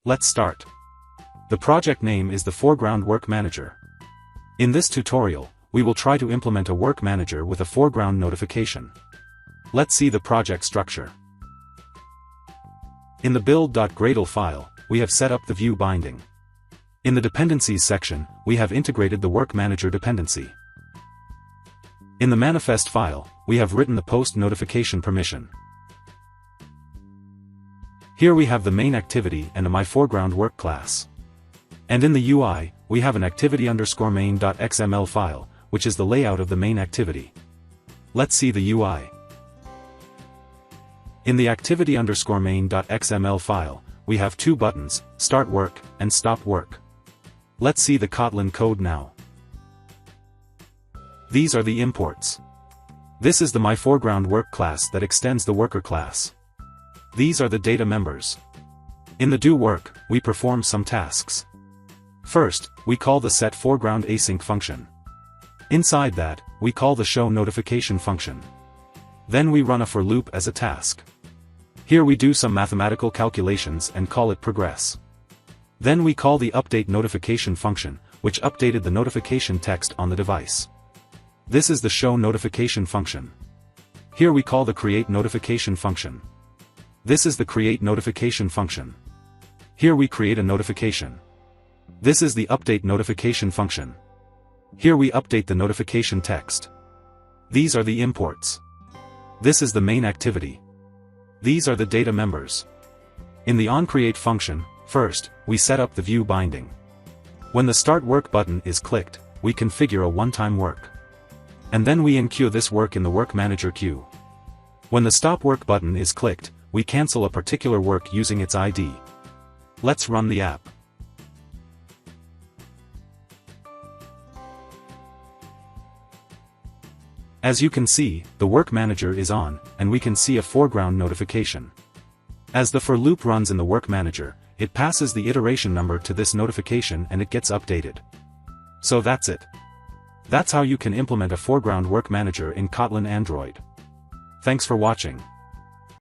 Let's start. The project name is the Foreground Work Manager. In this tutorial, we will try to implement a work manager with a foreground notification. Let's see the project structure. In the build.gradle file, we have set up the view binding. In the dependencies section, we have integrated the work manager dependency. In the manifest file, we have written the post notification permission. Here we have the main activity and a myForegroundWork class. And in the UI, we have an activity_main.xml file, which is the layout of the main activity. Let's see the UI. In the activity_main.xml file, we have two buttons, Start Work and Stop Work. Let's see the Kotlin code now. These are the imports. This is the myForegroundWork class that extends the worker class. These are the data members. In the do work, we perform some tasks. First, we call the setForegroundAsync function. Inside that, we call the showNotification function. Then we run a for loop as a task. Here we do some mathematical calculations and call it progress. Then we call the updateNotification function, which updated the notification text on the device. This is the showNotification function. Here we call the createNotification function. This is the createNotification function. Here we create a notification. This is the updateNotification function. Here we update the notification text. These are the imports. This is the main activity. These are the data members. In the onCreate function, first, we set up the view binding. When the Start Work button is clicked, we configure a one-time work. And then we enqueue this work in the Work Manager queue. When the Stop Work button is clicked, we cancel a particular work using its ID. Let's run the app. As you can see, the work manager is on, and we can see a foreground notification. As the for loop runs in the work manager, it passes the iteration number to this notification and it gets updated. So that's it. That's how you can implement a foreground work manager in Kotlin Android. Thanks for watching.